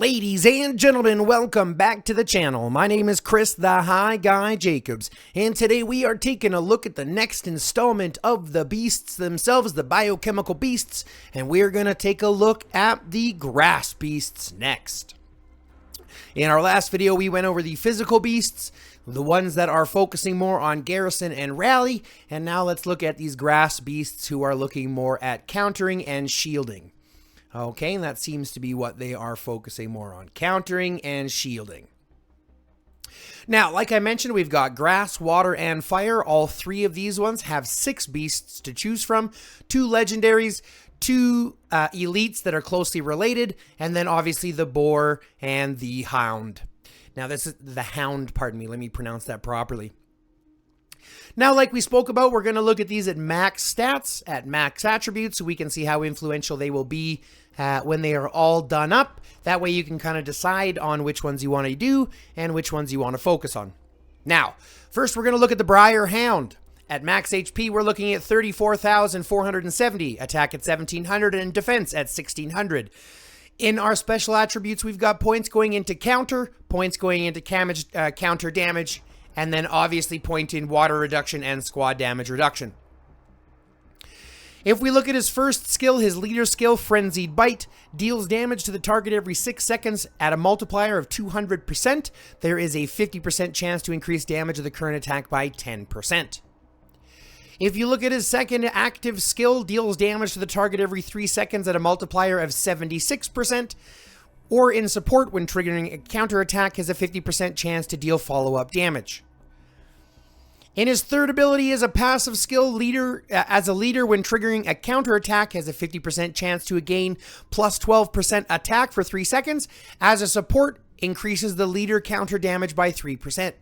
Ladies and gentlemen, welcome back to the channel. My name is Chris the High Guy Jacobs, and today we are taking a look at the next installment of the beasts themselves, the Biochemical Beasts, and we're going to take a look at the Grass Beasts next. In our last video, we went over the Physical Beasts, the ones that are focusing more on Garrison and Rally, and now let's look at these Grass Beasts who are looking more at countering and shielding. Okay, and that seems to be what they are focusing more on, countering and shielding. Now, like I mentioned, we've got grass, water, and fire. All three of these ones have 6 beasts to choose from, 2 legendaries, 2 elites that are closely related, and then obviously the boar and the hound. Now, this is the hound, pardon me, let me pronounce that properly. Now, like we spoke about, we're going to look at these at max stats, at max attributes, so we can see how influential they will be when they are all done up. That way you can kind of decide on which ones you want to do and which ones you want to focus on. Now, first we're going to look at the Brier Hound. At max HP, we're looking at 34,470, attack at 1,700, and defense at 1,600. In our special attributes, we've got points going into counter, points going into counter damage, and then obviously point in water reduction and squad damage reduction. If we look at his first skill, his leader skill, Frenzied Bite, deals damage to the target every 6 seconds at a multiplier of 200%. There is a 50% chance to increase damage of the current attack by 10%. If you look at his second active skill, deals damage to the target every 3 seconds at a multiplier of 76%. Or in support, when triggering a counterattack, has a 50% chance to deal follow-up damage. In his third ability as a passive skill, as a leader, when triggering a counterattack, has a 50% chance to gain plus 12% attack for 3 seconds. As a support, increases the leader counter damage by 3%.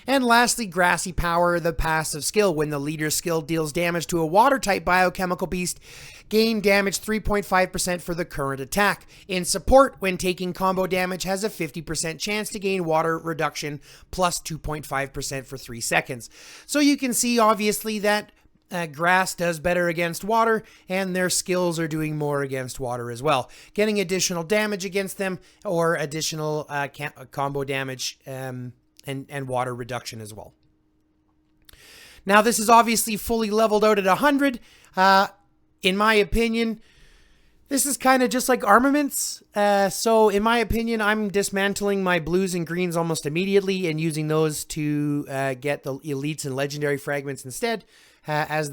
And lastly, Grassy Power, the passive skill. When the leader's skill deals damage to a water-type biochemical beast, gain damage 3.5% for the current attack. In support, when taking combo damage, has a 50% chance to gain water reduction plus 2.5% for 3 seconds. So you can see, obviously, that grass does better against water, and their skills are doing more against water as well. Getting additional damage against them, or additional combo damage, and water reduction as well. Now, this is obviously fully leveled out at 100. In my opinion, this is kind of just like armaments. So in my opinion, I'm dismantling my blues and greens almost immediately and using those to get the elites and legendary fragments instead. As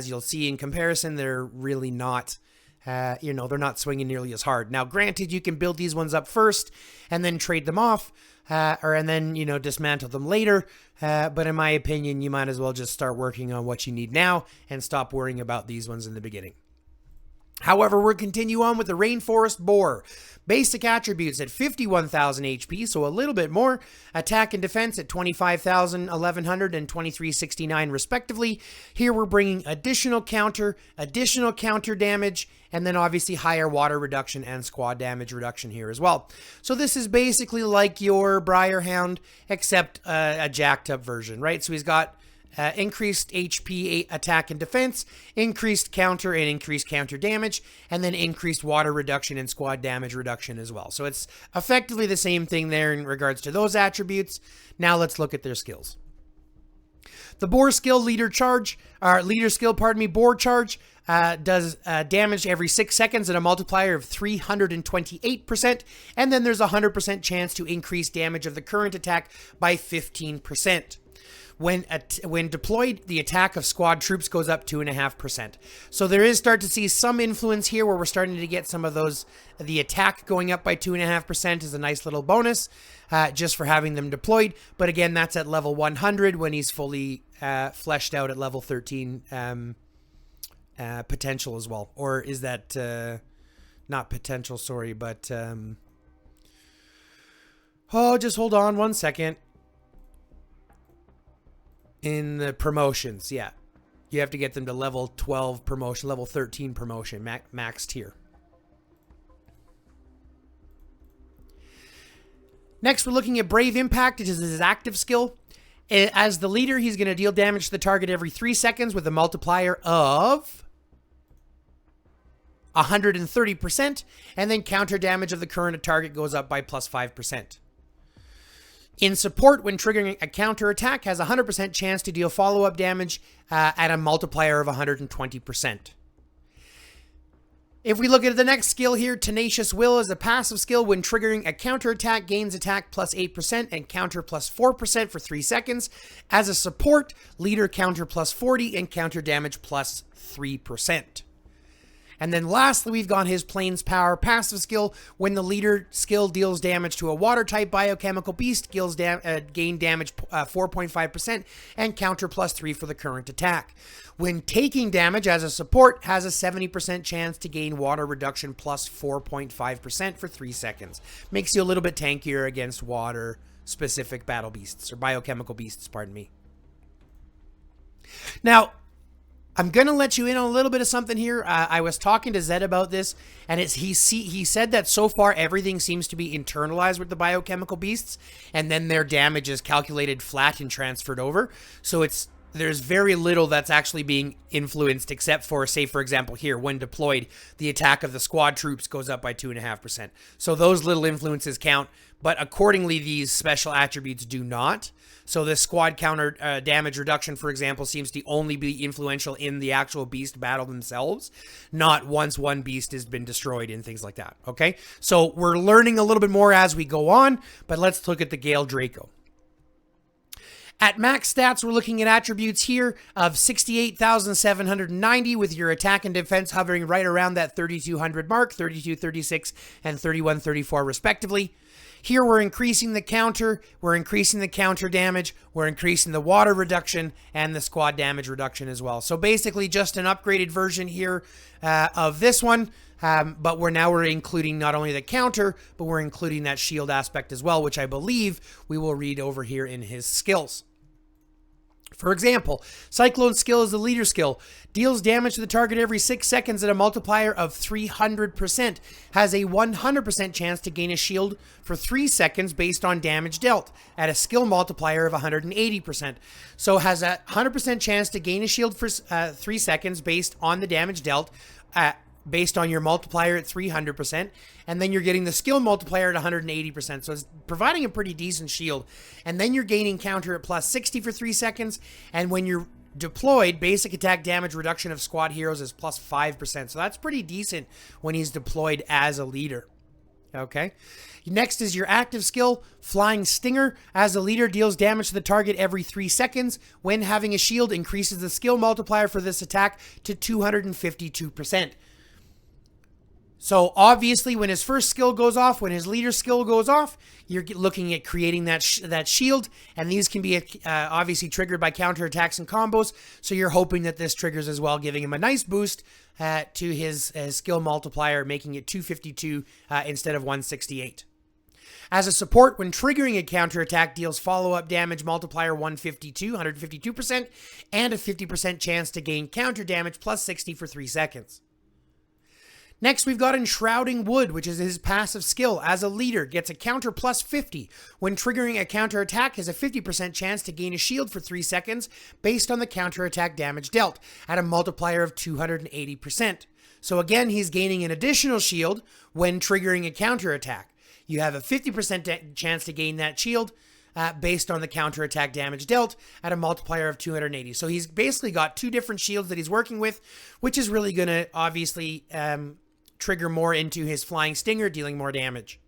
you'll see in comparison, they're really not they're not swinging nearly as hard. Now, granted, you can build these ones up first and then trade them off, and then, dismantle them later. But in my opinion, you might as well just start working on what you need now and stop worrying about these ones in the beginning. However, we'll continue on with the Rainforest Boar. Basic attributes at 51,000 HP, so a little bit more. Attack and defense at 25,000, 1,100, and 2,369 respectively. Here we're bringing additional counter damage, and then obviously higher water reduction and squad damage reduction here as well. So this is basically like your Brier Hound, except a jacked up version, right? So he's got increased HP, attack and defense, increased counter and increased counter damage, and then increased water reduction and squad damage reduction as well. So it's effectively the same thing there in regards to those attributes. Now let's look at their skills. The boar skill, boar charge, does damage every 6 seconds at a multiplier of 328%, and then there's a 100% chance to increase damage of the current attack by 15%. When deployed, the attack of squad troops goes up 2.5%. So there is start to see some influence here where we're starting to get some of those. The attack going up by 2.5% is a nice little bonus just for having them deployed. But again, that's at level 100 when he's fully fleshed out at level 13 potential as well. Or is that not potential? Sorry, but just hold on 1 second. In the promotions, yeah. You have to get them to level 12 promotion, level 13 promotion, max tier. Next, we're looking at Brave Impact. It is his active skill. As the leader, he's going to deal damage to the target every 3 seconds with a multiplier of 130%, and then counter damage of the current target goes up by plus 5%. In support, when triggering a counter attack, has a 100% chance to deal follow-up damage at a multiplier of 120%. If we look at the next skill here, Tenacious Will is a passive skill. When triggering a counter attack, gains attack plus 8% and counter plus 4% for 3 seconds. As a support, leader counter plus 40 and counter damage plus 3%. And then lastly, we've got his Plains Power passive skill. When the leader skill deals damage to a water type biochemical beast, gain damage 4.5% and counter plus 3 for the current attack. When taking damage as a support, has a 70% chance to gain water reduction plus 4.5% for 3 seconds. Makes you a little bit tankier against water specific battle beasts, or biochemical beasts, pardon me. Now, I'm going to let you in on a little bit of something here. I was talking to Zed about this, and he said that so far everything seems to be internalized with the biochemical beasts, and then their damage is calculated flat and transferred over. So there's very little that's actually being influenced, except for, say, for example, here, when deployed, the attack of the squad troops goes up by 2.5%. So those little influences count, but accordingly, these special attributes do not. So the squad counter damage reduction, for example, seems to only be influential in the actual beast battle themselves, not once one beast has been destroyed and things like that, okay? So we're learning a little bit more as we go on, but let's look at the Gale Draco. At max stats, we're looking at attributes here of 68,790 with your attack and defense hovering right around that 3,200 mark, 3,236 and 3,134 respectively. Here we're increasing the counter, we're increasing the counter damage, we're increasing the water reduction and the squad damage reduction as well. So basically just an upgraded version here of this one, but we're including not only the counter, but we're including that shield aspect as well, which I believe we will read over here in his skills. For example, Cyclone skill is the leader skill. Deals damage to the target every 6 seconds at a multiplier of 300%. Has a 100% chance to gain a shield for 3 seconds based on damage dealt at a skill multiplier of 180%. So has a 100% chance to gain a shield for 3 seconds based on the damage dealt based on your multiplier at 300%, and then you're getting the skill multiplier at 180%, so it's providing a pretty decent shield. And then you're gaining counter at plus 60 for 3 seconds, and when you're deployed, basic attack damage reduction of squad heroes is plus 5%, so that's pretty decent when he's deployed as a leader. Okay. Next is your active skill, Flying Stinger. As a leader, deals damage to the target every 3 seconds. When having a shield, increases the skill multiplier for this attack to 252%. So obviously when his first skill goes off, when his leader skill goes off, you're looking at creating that shield, and these can be obviously triggered by counter attacks and combos. So you're hoping that this triggers as well, giving him a nice boost to his skill multiplier, making it 252 instead of 168. As a support, when triggering a counter attack, deals follow-up damage multiplier 152%, and a 50% chance to gain counter damage plus 60 for 3 seconds. Next, we've got Enshrouding Wood, which is his passive skill. As a leader, gets a counter plus 50. When triggering a counter attack, has a 50% chance to gain a shield for 3 seconds based on the counter attack damage dealt at a multiplier of 280%. So again, he's gaining an additional shield when triggering a counter attack. You have a 50% chance to gain that shield based on the counter attack damage dealt at a multiplier of 280. So he's basically got 2 different shields that he's working with, which is really going to obviously trigger more into his Flying Stinger, dealing more damage.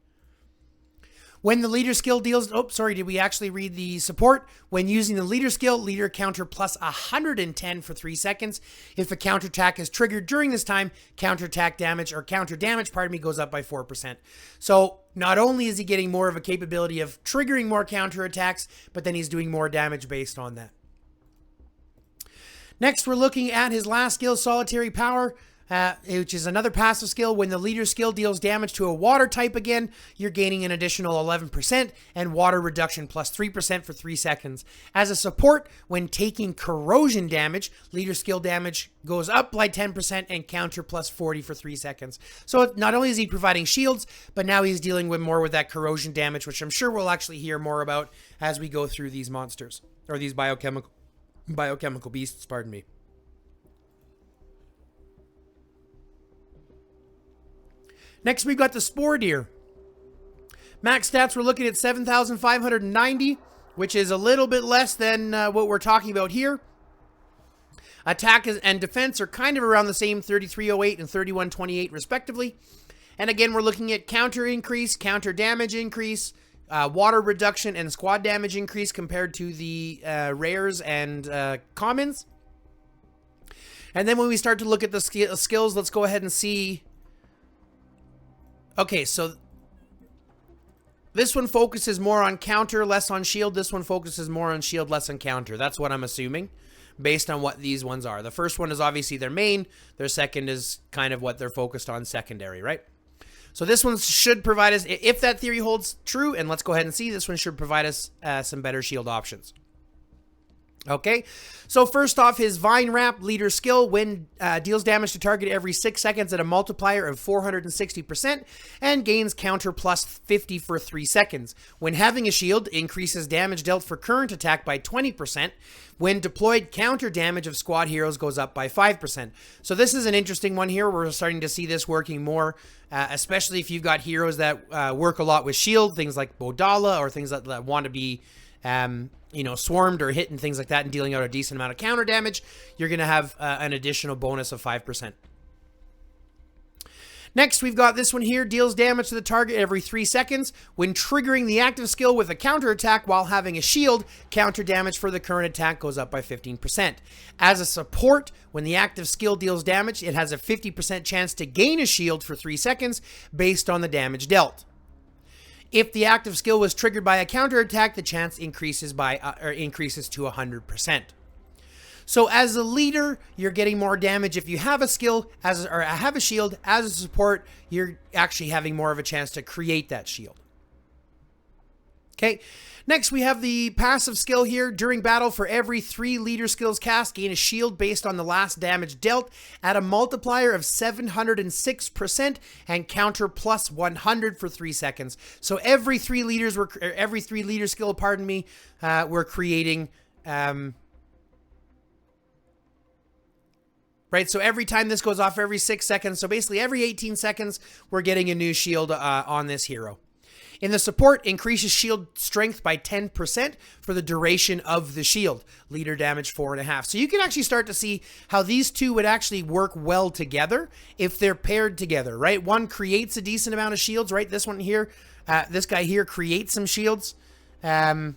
When the leader skill deals, did we actually read the support? When using the leader skill, leader counter plus 110 for 3 seconds. If a counterattack is triggered during this time, counter damage goes up by 4%. So not only is he getting more of a capability of triggering more counterattacks, but then he's doing more damage based on that. Next, we're looking at his last skill, Solitary Power, which is another passive skill. When the leader skill deals damage to a water type again, you're gaining an additional 11% and water reduction plus 3% for 3 seconds. As a support, when taking corrosion damage, leader skill damage goes up by 10% and counter plus 40 for 3 seconds. So not only is he providing shields, but now he's dealing with more with that corrosion damage, which I'm sure we'll actually hear more about as we go through these monsters, or these biochemical beasts, pardon me. Next, we've got the Spore Deer. Max stats, we're looking at 7,590, which is a little bit less than what we're talking about here. Attack and defense are kind of around the same, 3308 and 3128 respectively. And again, we're looking at counter increase, counter damage increase, water reduction, and squad damage increase compared to the rares and commons. And then when we start to look at the skills, let's go ahead and see. Okay, so this one focuses more on counter, less on shield. This one focuses more on shield, less on counter. That's what I'm assuming, based on what these ones are. The first one is obviously their main. Their second is kind of what they're focused on secondary, right? So this one should provide us, if that theory holds true, and let's go ahead and see, this one should provide us some better shield options. Okay, so first off, his Vine Wrap leader skill, when deals damage to target every 6 seconds at a multiplier of 460% and gains counter plus 50 for 3 seconds. When having a shield, increases damage dealt for current attack by 20%. When deployed, counter damage of squad heroes goes up by 5%. So this is an interesting one here. We're starting to see this working more, especially if you've got heroes that work a lot with shield, things like Bodala or things that want to be you know, swarmed or hit and things like that and dealing out a decent amount of counter damage, you're going to have an additional bonus of 5%. Next, we've got this one here, deals damage to the target every 3 seconds. When triggering the active skill with a counter attack while having a shield, counter damage for the current attack goes up by 15%. As a support, when the active skill deals damage, it has a 50% chance to gain a shield for 3 seconds based on the damage dealt. If the active skill was triggered by a counterattack, the chance increases by increases to 100%. So as a leader, you're getting more damage if you have a skill or have a shield. As a support, you're actually having more of a chance to create that shield. Okay. Next, we have the passive skill here. During battle, for every 3 leader skills cast, gain a shield based on the last damage dealt at a multiplier of 706% and counter plus 100 for 3 seconds. So every 3 leaders every 3 leader skill, pardon me, we're creating right, so every time this goes off every 6 seconds, so basically every 18 seconds, we're getting a new shield on this hero. In the support, increases shield strength by 10% for the duration of the shield. Leader damage 4.5. So you can actually start to see how these two would actually work well together if they're paired together, right? One creates a decent amount of shields, right? This one here, this guy here creates some shields. Right,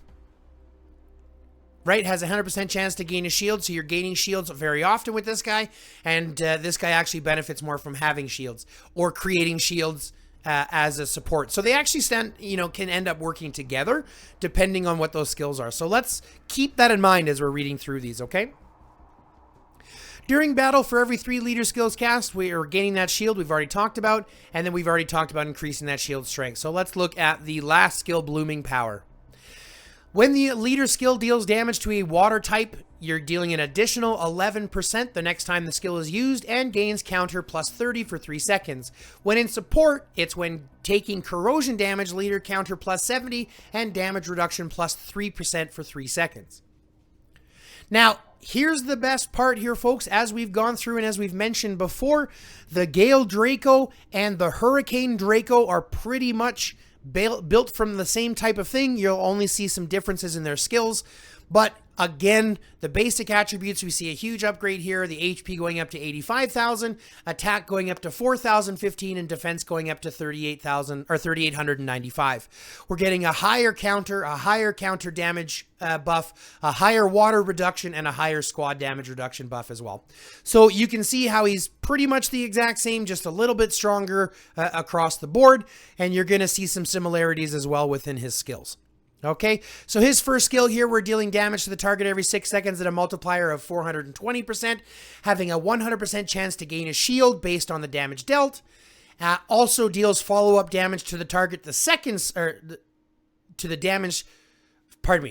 has a 100% chance to gain a shield, so you're gaining shields very often with this guy, and this guy actually benefits more from having shields or creating shields as a support. So they actually can end up working together depending on what those skills are. So let's keep that in mind as we're reading through these, okay? During battle, for every 3 leader skills cast, we are gaining that shield we've already talked about, and then we've already talked about increasing that shield strength. So let's look at the last skill, Blooming Power. When the leader skill deals damage to a water type, you're dealing an additional 11% the next time the skill is used and gains counter plus 30 for 3 seconds. When in support, it's when taking corrosion damage, leader counter plus 70 and damage reduction plus 3% for 3 seconds. Now, here's the best part here, folks. As we've gone through and as we've mentioned before, the Gale Draco and the Hurricane Draco are pretty much built from the same type of thing. You'll only see some differences in their skills, but again, the basic attributes, we see a huge upgrade here. The HP going up to 85,000, attack going up to 4,015, and defense going up to 38,000 or 3,895. We're getting a higher counter damage buff, a higher water reduction, and a higher squad damage reduction buff as well. So you can see how he's pretty much the exact same, just a little bit stronger across the board, and you're going to see some similarities as well within his skills. Okay, so his first skill here, we're dealing damage to the target every 6 seconds at a multiplier of 420%, having a 100% chance to gain a shield based on the damage dealt. Also deals follow-up damage to the target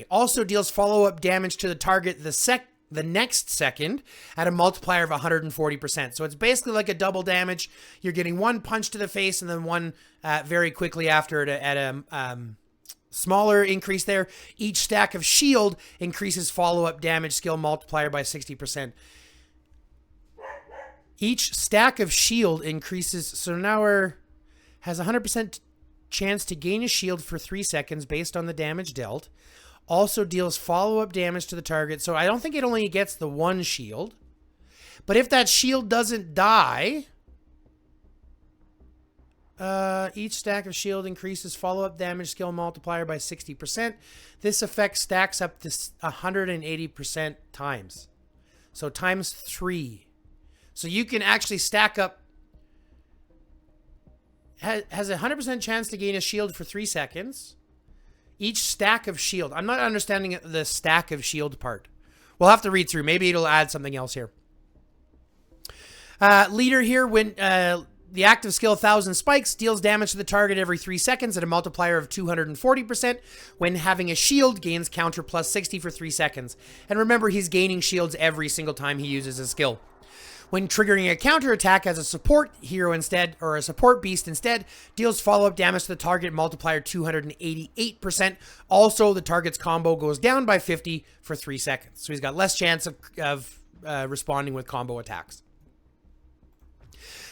also deals follow-up damage to the target the next second at a multiplier of 140%. So it's basically like a double damage. You're getting one punch to the face and then one very quickly after it at a smaller increase there. Each stack of shield increases follow-up damage skill multiplier by 60%. Each stack of shield increases, so now we're has a 100% chance to gain a shield for 3 seconds based on the damage dealt. Also deals follow-up damage to the target. So I don't think it only gets the one shield. But if that shield doesn't die, each stack of shield increases follow-up damage skill multiplier by 60%. This effect stacks up to 180% times. So times 3. So you can actually stack up. Has a 100% chance to gain a shield for 3 seconds. Each stack of shield. I'm not understanding the stack of shield part. We'll have to read through. Maybe it'll add something else here. Leader here, when the active skill 1000 spikes, deals damage to the target every 3 seconds at a multiplier of 240%. When having a shield, gains counter plus 60 for 3 seconds. And remember, he's gaining shields every single time he uses a skill. When triggering a counterattack as a support hero instead, or a support beast instead, deals follow-up damage to the target multiplier 288%. Also, the target's combo goes down by 50 for 3 seconds. So he's got less chance of responding with combo attacks.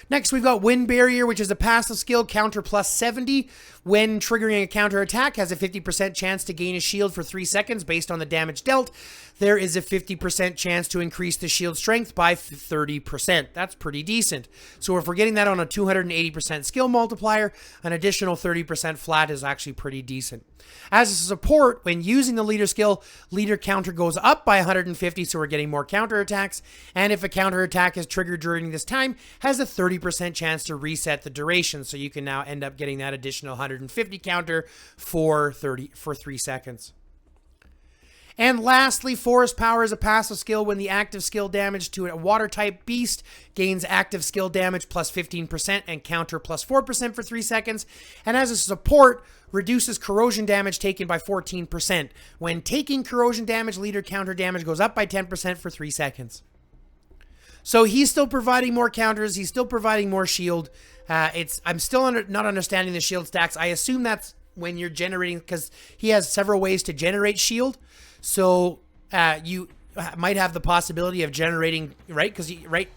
Next, we've got Wind Barrier, which is a passive skill, counter plus 70. When triggering a counterattack, has a 50% chance to gain a shield for 3 seconds based on the damage dealt. There is a 50% chance to increase the shield strength by 30%. That's pretty decent. So if we're getting that on a 280% skill multiplier, an additional 30% flat is actually pretty decent. As a support, when using the leader skill, leader counter goes up by 150, so we're getting more counterattacks. And if a counterattack is triggered during this time, has a 30% chance to reset the duration. So you can now end up getting that additional 150 counter for 3 seconds. And lastly, Forest Power is a passive skill. When the active skill damage to a water-type beast gains active skill damage plus 15% and counter plus 4% for 3 seconds. And as a support, reduces corrosion damage taken by 14%. When taking corrosion damage, leader counter damage goes up by 10% for 3 seconds. So he's still providing more counters. He's still providing more shield. I'm still not understanding the shield stacks. I assume that's when you're generating, because he has several ways to generate shield. So you might have the possibility of generating, right? Because right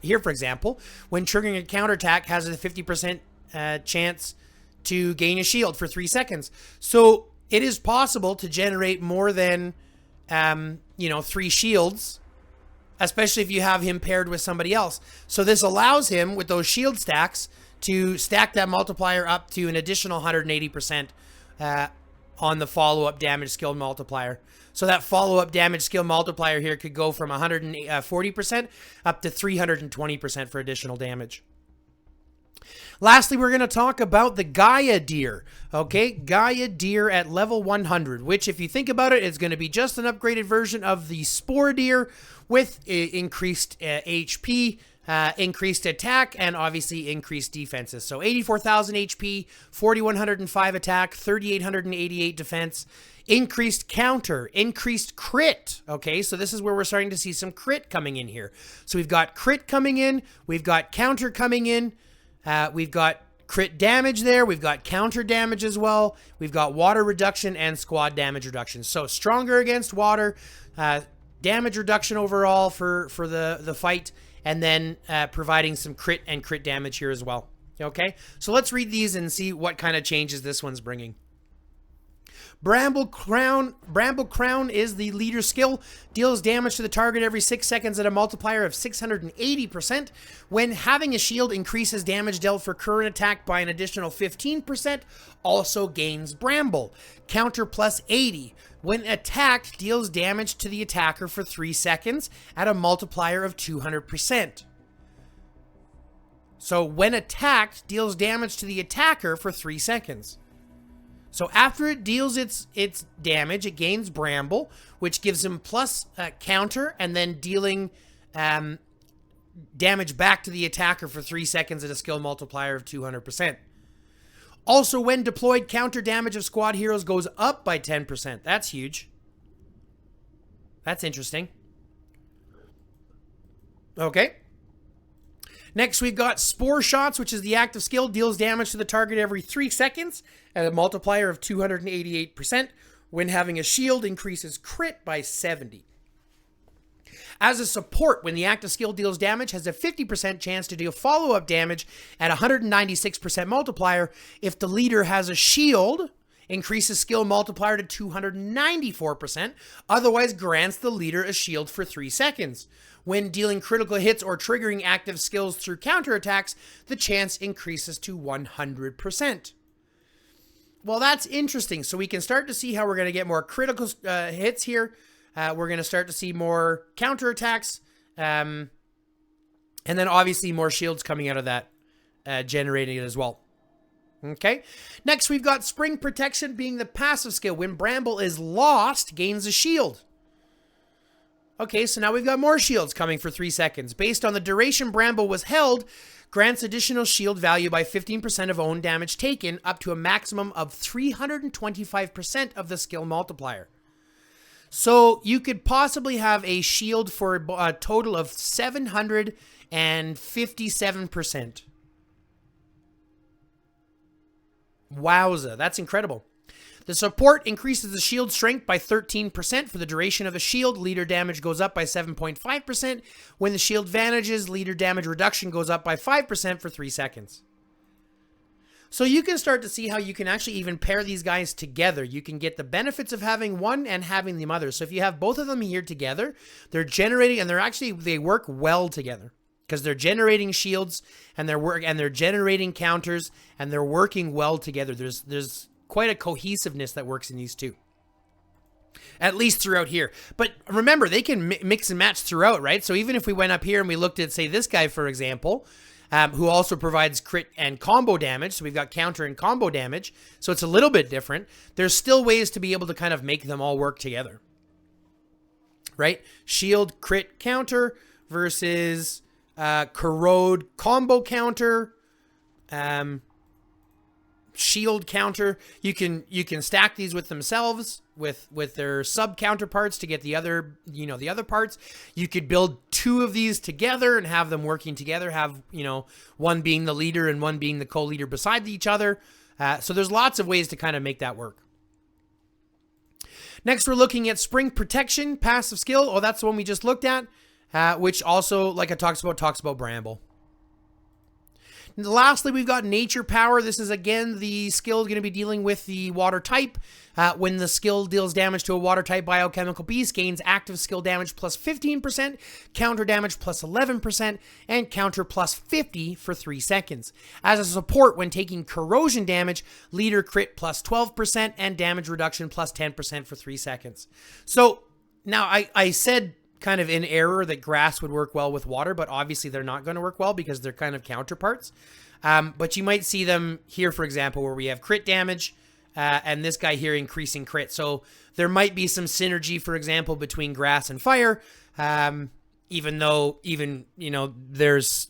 here, for example, when triggering a counterattack, has a 50% chance to gain a shield for 3 seconds. So it is possible to generate more than 3 shields, especially if you have him paired with somebody else. So this allows him, with those shield stacks, to stack that multiplier up to an additional 180% on the follow-up damage skill multiplier. So that follow-up damage skill multiplier here could go from 140% up to 320% for additional damage. Lastly, we're going to talk about the Gaia Deer. Okay, Gaia Deer at level 100, which, if you think about it, is going to be just an upgraded version of the Spore Deer with increased HP, increased attack, and obviously increased defenses. So 84,000 HP, 4,105 attack, 3,888 defense, increased counter, increased crit. Okay, so this is where we're starting to see some crit coming in here. So we've got crit coming in, we've got counter coming in, we've got crit damage there, we've got counter damage as well, we've got water reduction and squad damage reduction. So stronger against water, damage reduction overall for the fight, and then providing some crit and crit damage here as well. Okay, so let's read these and see what kind of changes this one's bringing. Bramble Crown is the leader skill. Deals damage to the target every 6 seconds at a multiplier of 680%. When having a shield, increases damage dealt for current attack by an additional 15%. Also gains Bramble. Counter plus 80. When attacked, deals damage to the attacker for 3 seconds at a multiplier of 200%. So when attacked, deals damage to the attacker for 3 seconds. So after it deals its damage, it gains Bramble, which gives him plus counter, and then dealing damage back to the attacker for 3 seconds at a skill multiplier of 200%. Also, when deployed, counter damage of squad heroes goes up by 10%. That's huge. That's interesting. Okay. Next, we've got Spore Shots, which is the active skill. Deals damage to the target every 3 seconds at a multiplier of 288%. When having a shield, increases crit by 70. As a support, when the active skill deals damage, has a 50% chance to deal follow-up damage at 196% multiplier. If the leader has a shield, increases skill multiplier to 294%, otherwise grants the leader a shield for 3 seconds. When dealing critical hits or triggering active skills through counterattacks, the chance increases to 100%. Well, that's interesting. So we can start to see how we're going to get more critical hits here. We're going to start to see more counterattacks. And then obviously more shields coming out of that, generating it as well. Okay. Next, we've got Spring Protection being the passive skill. When Bramble is lost, gains a shield. Okay, so now we've got more shields coming for 3 seconds. Based on the duration Bramble was held, grants additional shield value by 15% of own damage taken, up to a maximum of 325% of the skill multiplier. So you could possibly have a shield for a total of 757%. Wowza, that's incredible. The support increases the shield strength by 13% for the duration of the shield. Leader damage goes up by 7.5%. When the shield vanishes, leader damage reduction goes up by 5% for 3 seconds. So you can start to see how you can actually even pair these guys together. You can get the benefits of having one and having the other. So if you have both of them here together, they're generating, and they work well together. Because they're generating shields and they're generating counters and they're working well together. There's quite a cohesiveness that works in these two, at least throughout here. But remember, they can mix and match throughout, right? So even if we went up here and we looked at, say, this guy, for example, who also provides crit and combo damage. So we've got counter and combo damage. So it's a little bit different. There's still ways to be able to kind of make them all work together, right? Shield, crit, counter versus corrode, combo counter, shield counter. You can stack these with themselves with their sub counterparts to get the other, the other parts. You could build 2 of these together and have them working together, have, one being the leader and one being the co-leader beside each other. So there's lots of ways to kind of make that work. Next, we're looking at Spring Protection, passive skill. Oh, that's the one we just looked at, which also, like I talks about Bramble. And lastly, we've got Nature Power. This is, again, the skill going to be dealing with the water type. When the skill deals damage to a water type Biochemical Beast, gains active skill damage plus 15%, counter damage plus 11%, and counter plus 50 for 3 seconds. As a support, when taking corrosion damage, leader crit plus 12%, and damage reduction plus 10% for 3 seconds. So, now I said kind of in error that grass would work well with water, but obviously they're not going to work well because they're kind of counterparts. But you might see them here, for example, where we have crit damage, and this guy here increasing crit. So there might be some synergy, for example, between grass and fire, even though there's,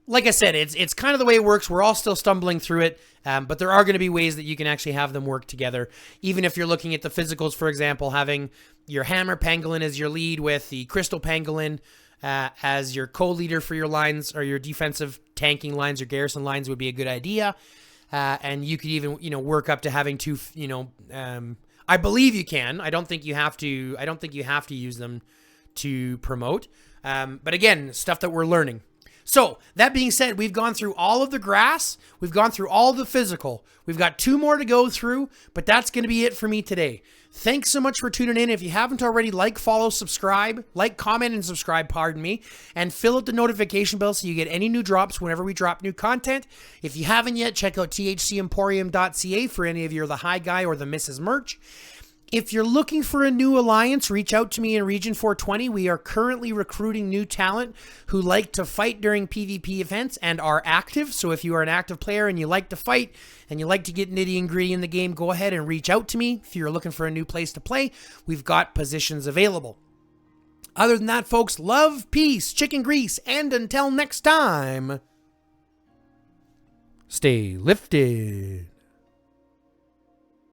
like I said, it's kind of the way it works. We're all still stumbling through it, but there are going to be ways that you can actually have them work together. Even if you're looking at the physicals, for example, having your hammer pangolin as your lead with the crystal pangolin as your co-leader for your lines, or your defensive tanking lines or garrison lines would be a good idea. And you could even, work up to having 2, I believe you can. I don't think you have to use them to promote. But again, stuff that we're learning. So, that being said, we've gone through all of the grass. We've gone through all the physical. We've got 2 more to go through, but that's going to be it for me today. Thanks so much for tuning in. If you haven't already, like, follow, subscribe, comment, and subscribe, and fill out the notification bell so you get any new drops whenever we drop new content. If you haven't yet, check out thcemporium.ca for any of your The High Guy or the Mrs. merch. If you're looking for a new alliance, reach out to me in Region 420. We are currently recruiting new talent who like to fight during PvP events and are active. So if you are an active player and you like to fight and you like to get nitty and gritty in the game, go ahead and reach out to me. If you're looking for a new place to play, we've got positions available. Other than that, folks, love, peace, chicken grease, and until next time, stay lifted.